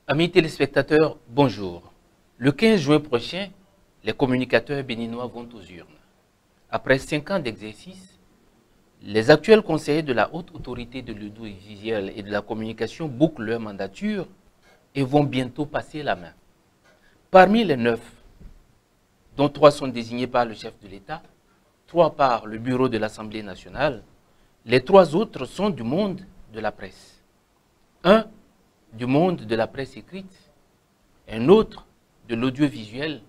Amis téléspectateurs, bonjour. Le 15 juin prochain, les communicateurs béninois vont aux urnes. Après 5 ans d'exercice, les actuels conseillers de la haute autorité de l'audiovisuel et de la communication bouclent leur mandature et vont bientôt passer la main. Parmi les 9, dont 3 sont désignés par le chef de l'État, 3 par le bureau de l'Assemblée nationale, les 3 autres sont du monde de la presse. Un du monde de la presse écrite, un autre de l'audiovisuel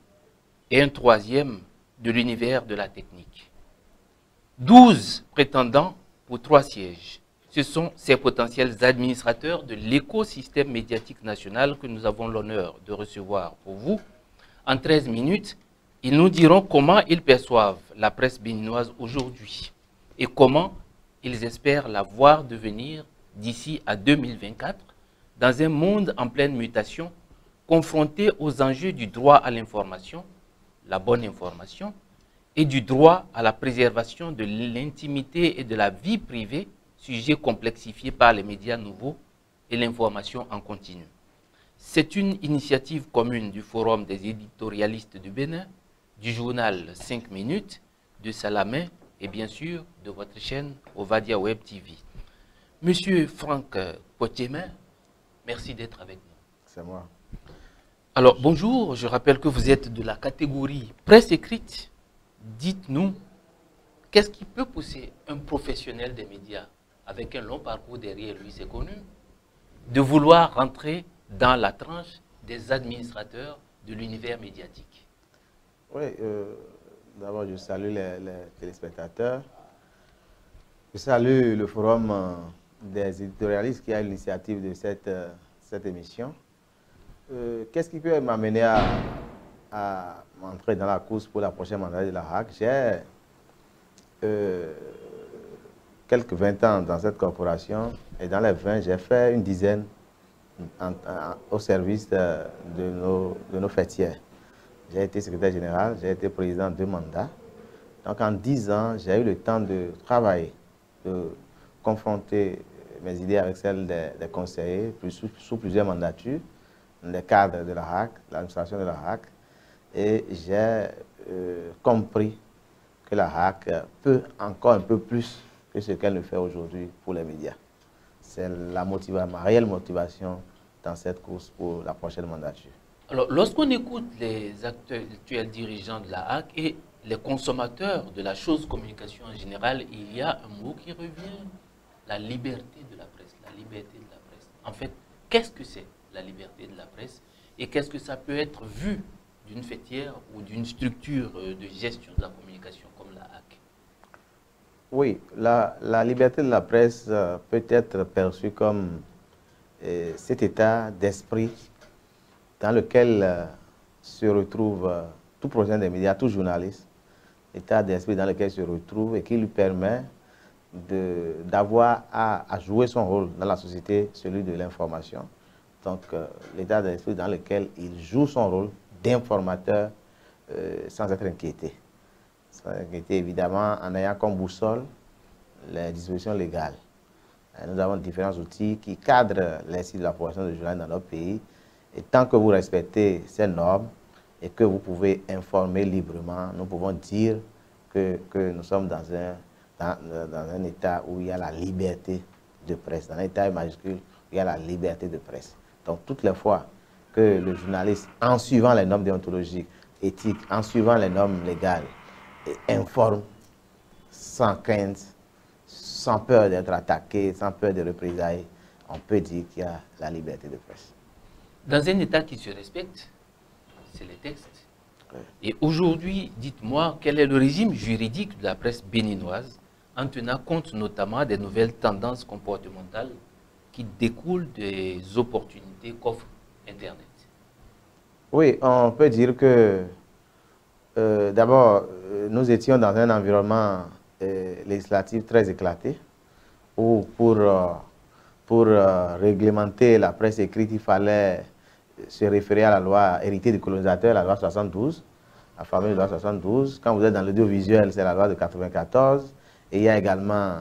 et un 3e de l'univers de la technique. 12 prétendants pour 3 sièges. Ce sont ces potentiels administrateurs de l'écosystème médiatique national que nous avons l'honneur de recevoir pour vous. En 13 minutes, ils nous diront comment ils perçoivent la presse béninoise aujourd'hui et comment ils espèrent la voir devenir d'ici à 2024 dans un monde en pleine mutation, confronté aux enjeux du droit à l'information, la bonne information, et du droit à la préservation de l'intimité et de la vie privée, sujet complexifié par les médias nouveaux et l'information en continu. C'est une initiative commune du Forum des éditorialistes du Bénin, du journal 5 minutes, de Salamé et bien sûr de votre chaîne Ovadia Web TV. Monsieur Franck Potiémin, merci d'être avec nous. C'est moi. Alors, bonjour, je rappelle que vous êtes de la catégorie presse écrite. Dites-nous, qu'est-ce qui peut pousser un professionnel des médias, avec un long parcours derrière lui, c'est connu, de vouloir rentrer dans la tranche des administrateurs de l'univers médiatique? Oui, d'abord, je salue les téléspectateurs. Je salue le Forum des éditorialistes qui a l'initiative de cette émission. Qu'est-ce qui peut m'amener à entrer dans la course pour la prochaine mandat de la RAC? J'ai quelques 20 ans dans cette corporation et dans les 20, j'ai fait une dizaine au service de nos fêtières. J'ai été secrétaire général, j'ai été président 2 mandats. Donc en 10 ans, j'ai eu le temps de travailler, de confronter mes idées avec celles des conseillers sous plusieurs mandatures, les cadres de la RAC, l'administration de la RAC. Et j'ai compris que la RAC peut encore un peu plus que ce qu'elle ne fait aujourd'hui pour les médias. C'est ma réelle motivation dans cette course pour la prochaine mandature. Alors, lorsqu'on écoute les actuels dirigeants de la RAC et les consommateurs de la chose communication en général, il y a un mot qui revient, la liberté de la presse, la liberté de la presse. En fait, qu'est-ce que c'est la liberté de la presse et qu'est-ce que ça peut être vu d'une fêtière ou d'une structure de gestion de la communication comme la RAC? Oui, la liberté de la presse peut être perçue comme cet état d'esprit dans lequel se retrouve tout professionnel des médias, tout journaliste, état d'esprit dans lequel il se retrouve et qui lui permet d'avoir à jouer son rôle dans la société, celui de l'information. Donc, l'état d'esprit dans lequel il joue son rôle d'informateur sans être inquiété. Sans inquiéter, évidemment, en ayant comme boussole les dispositions légales. Nous avons différents outils qui cadrent l'exercice de la profession de journaliste dans notre pays. Et tant que vous respectez ces normes et que vous pouvez informer librement, nous pouvons dire que nous sommes dans un état où il y a la liberté de presse, dans un état majuscule où il y a la liberté de presse. Donc, toutes les fois que le journaliste, en suivant les normes déontologiques, éthiques, en suivant les normes légales, informe sans crainte, sans peur d'être attaqué, sans peur de représailles, on peut dire qu'il y a la liberté de presse. Dans un État qui se respecte, c'est les textes. Oui. Et aujourd'hui, dites-moi, quel est le régime juridique de la presse béninoise en tenant compte notamment des nouvelles tendances comportementales qui découlent des opportunités qu'offre Internet? Oui, on peut dire que d'abord, nous étions dans un environnement législatif très éclaté où pour réglementer la presse écrite, il fallait se référer à la loi héritée du colonisateur, la loi 72, la fameuse loi 72. Quand vous êtes dans l'audiovisuel, c'est la loi de 94. Et il y a également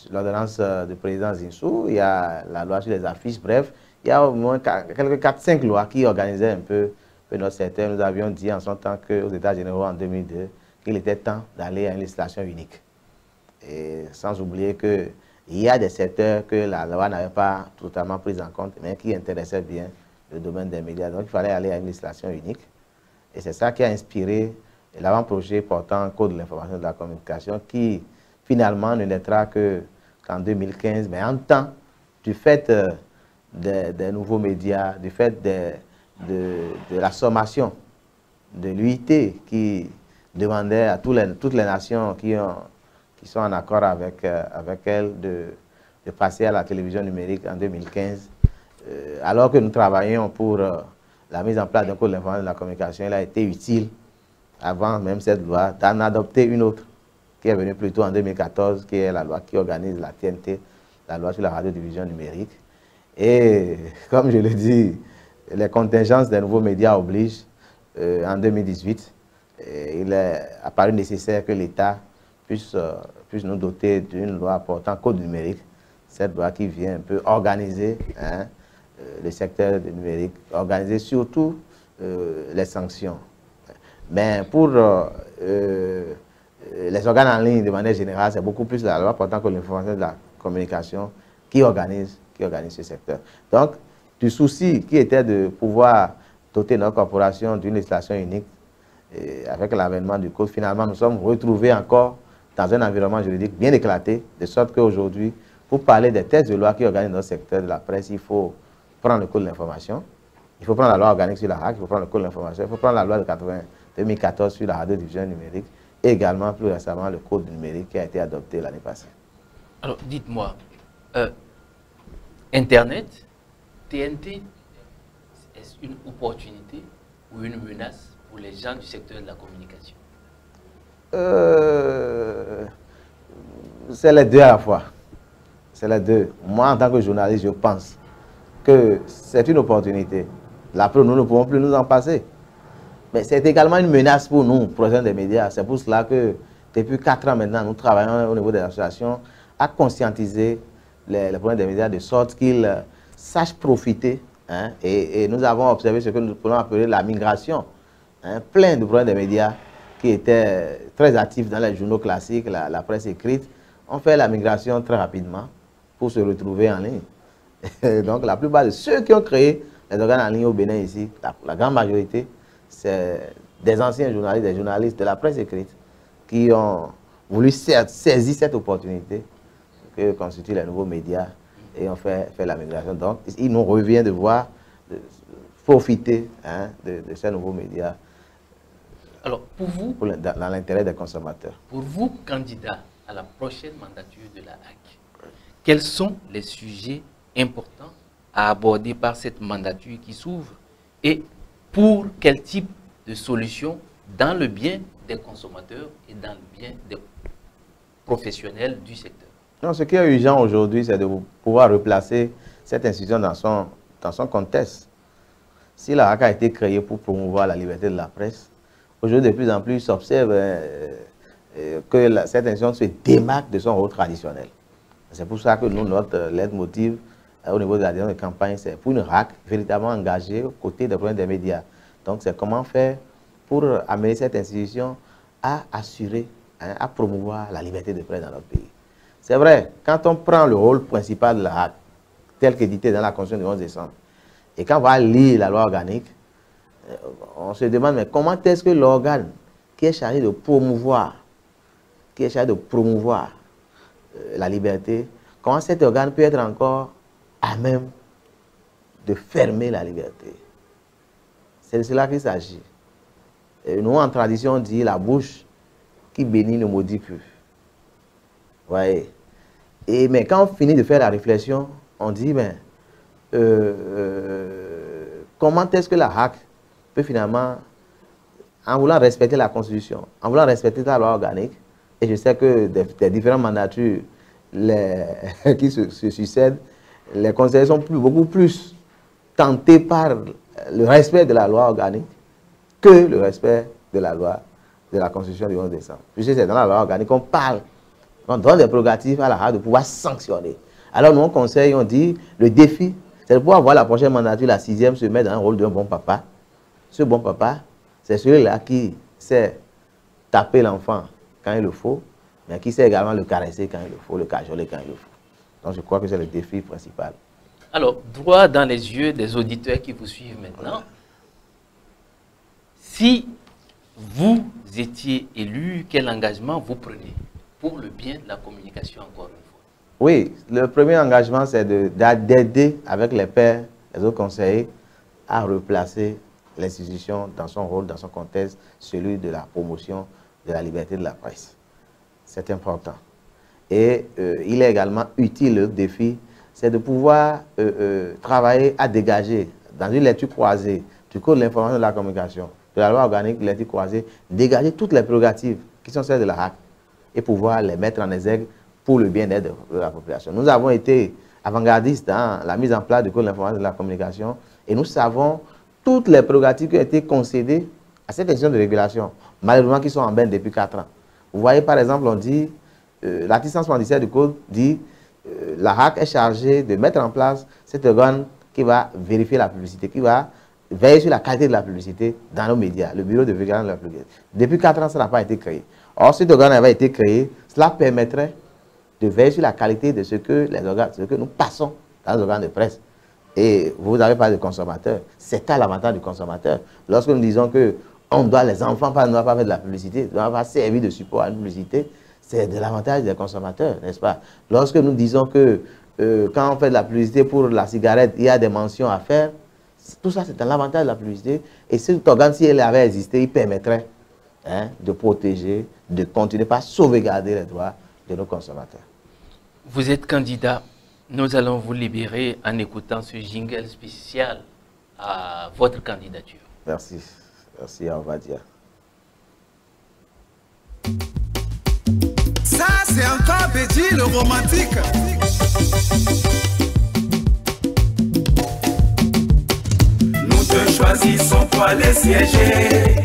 l'ordonnance de président Zinsou, il y a la loi sur les affiches, bref, il y a au moins quelques 4-5 lois qui organisaient un peu notre secteur. Nous avions dit en son temps qu'aux États généraux en 2002, qu'il était temps d'aller à une législation unique. Et sans oublier qu'il y a des secteurs que la loi n'avait pas totalement pris en compte, mais qui intéressaient bien le domaine des médias. Donc il fallait aller à une législation unique. Et c'est ça qui a inspiré l'avant-projet portant Code de l'information et de la communication, qui finalement ne naîtra qu'en 2015, mais en temps, du fait des nouveaux médias, du fait de la sommation de l'UIT qui demandait à toutes les nations qui sont en accord avec elle de passer à la télévision numérique en 2015. Alors que nous travaillions pour la mise en place d'un code de l'information et de la communication, il a été utile, avant même cette loi, d'en adopter une autre qui est venue plutôt en 2014, qui est la loi qui organise la TNT, la loi sur la radiodiffusion numérique. Et comme je le dis, les contingences des nouveaux médias obligent. En 2018, il est apparu nécessaire que l'État puisse nous doter d'une loi portant code numérique. Cette loi qui vient un peu organiser le secteur du numérique, organiser surtout les sanctions. Mais pour les organes en ligne de manière générale, c'est beaucoup plus la loi portant code de l'information et de la communication qui organise ce secteur. Donc, du souci qui était de pouvoir doter notre corporation d'une législation unique, et avec l'avènement du code, finalement, nous sommes retrouvés encore dans un environnement juridique bien éclaté, de sorte qu'aujourd'hui, pour parler des textes de loi qui organisent notre secteur de la presse, il faut prendre le code de l'information, il faut prendre la loi organique sur la RAC, il faut prendre le code de l'information, il faut prendre la loi de 2014 sur la radiodiffusion numérique, et également, plus récemment, le code numérique qui a été adopté l'année passée. Alors, dites-moi, Internet, TNT, est-ce une opportunité ou une menace pour les gens du secteur de la communication? C'est les deux à la fois. C'est les deux. Moi, en tant que journaliste, je pense que c'est une opportunité. La preuve, nous ne pouvons plus nous en passer. Mais c'est également une menace pour nous, professionnels des médias. C'est pour cela que depuis 4 ans maintenant, nous travaillons au niveau des associations à conscientiser les problèmes des médias de sorte qu'ils sachent profiter. Et nous avons observé ce que nous pouvons appeler la migration. Plein de problèmes des médias qui étaient très actifs dans les journaux classiques, la presse écrite, ont fait la migration très rapidement pour se retrouver en ligne. Et donc la plupart de ceux qui ont créé les organes en ligne au Bénin ici, la grande majorité, c'est des anciens journalistes, des journalistes de la presse écrite qui ont voulu saisir cette opportunité que constituent les nouveaux médias et ont fait la migration. Donc il nous revient de profiter de ces nouveaux médias. Alors, pour vous, dans l'intérêt des consommateurs. Pour vous, candidat à la prochaine mandature de la HAC, quels sont les sujets importants à aborder par cette mandature qui s'ouvre et pour quel type de solution dans le bien des consommateurs et dans le bien des professionnels du secteur? Non, ce qui est urgent aujourd'hui, c'est de pouvoir replacer cette institution dans son contexte. Si la HAC a été créée pour promouvoir la liberté de la presse, aujourd'hui, de plus en plus, il s'observe que cette institution se démarque de son rôle traditionnel. C'est pour ça que nous, notre leitmotiv au niveau de la direction de campagne, c'est pour une RAC véritablement engagée aux côtés des problèmes des médias. Donc, c'est comment faire pour amener cette institution à assurer, à promouvoir la liberté de presse dans notre pays. C'est vrai, quand on prend le rôle principal de la RAC, tel qu'édité dans la Constitution du 11 décembre, et quand on va lire la loi organique, on se demande, mais comment est-ce que l'organe qui est chargé de promouvoir, la liberté, comment cet organe peut être encore à même de fermer la liberté? C'est de cela qu'il s'agit. Nous, en tradition, on dit la bouche qui bénit ne maudit plus. Voyez. Mais quand on finit de faire la réflexion, on dit, mais comment est-ce que la HAC peut finalement, en voulant respecter la Constitution, en voulant respecter la loi organique, et je sais que des différentes mandatures qui se succèdent, les conseillers sont beaucoup plus tentés par le respect de la loi organique que le respect de la loi de la Constitution du 11 décembre. Puisque c'est dans la loi organique qu'on parle On donne des prérogatives à la RAC de pouvoir sanctionner. Alors nous, au conseil, on dit, le défi, c'est de pouvoir voir la prochaine mandature, la 6e, se mettre dans un rôle d'un bon papa. Ce bon papa, c'est celui-là qui sait taper l'enfant quand il le faut, mais qui sait également le caresser quand il le faut, le cajoler quand il le faut. Donc je crois que c'est le défi principal. Alors, droit dans les yeux des auditeurs qui vous suivent maintenant, si vous étiez élu, quel engagement vous prenez pour le bien de la communication encore une fois? Oui, le premier engagement, c'est d'aider avec les pairs, les autres conseillers, à replacer l'institution dans son rôle, dans son contexte, celui de la promotion de la liberté de la presse. C'est important. Et il est également utile, le défi, c'est de pouvoir travailler à dégager, dans une lecture croisée, du Code de l'information et de la communication, de la loi organique de lecture croisée, dégager toutes les prérogatives qui sont celles de la RAC et pouvoir les mettre en exergue pour le bien-être de la population. Nous avons été avant-gardistes dans la mise en place du Code de l'information et de la communication et nous savons toutes les prérogatives qui ont été concédées à cette institution de régulation, malheureusement qui sont en berne depuis 4 ans. Vous voyez par exemple, on dit, l'article 177 du Code dit la RAC est chargée de mettre en place cet organe qui va vérifier la publicité, qui va veiller sur la qualité de la publicité dans nos médias, le bureau de vigilance de la publicité. Depuis 4 ans, ça n'a pas été créé. Or, cet organe avait été créé, cela permettrait de veiller sur la qualité de ce que nous passons dans les organes de presse. Et vous avez parlé de consommateurs. C'est à l'avantage du consommateur. Lorsque nous disons que les enfants ne doivent pas faire de la publicité, ne doivent pas servir de support à une publicité, c'est de l'avantage des consommateurs, n'est-ce pas? Lorsque nous disons que quand on fait de la publicité pour la cigarette, il y a des mentions à faire, tout ça c'est un avantage de la publicité. Et cet organe, si elle avait existé, il permettrait de protéger, de continuer par sauvegarder les droits de nos consommateurs. Vous êtes candidat. Nous allons vous libérer en écoutant ce jingle spécial à votre candidature. Merci. Merci, on va dire. Ça, c'est encore Bédi, le romantique. Nous te choisissons pour aller siéger.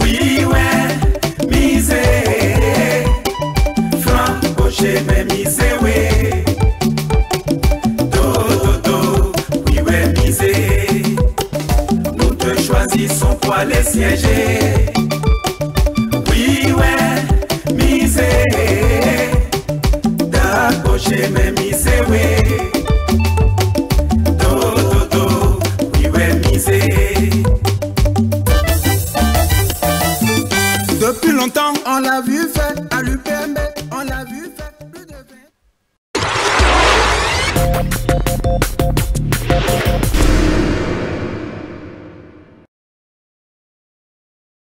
Oui, ouais, misé. Franck, gaucher, mais misé, oui. Do, oui, ouais, misé. Nous te choisissons pour aller siéger. Oui, ouais, misé. Da, gaucher, mais misé, oui. Do, oui, ouais, misé. Depuis longtemps, on l'a vu faire à l'UPMB, on l'a vu faire.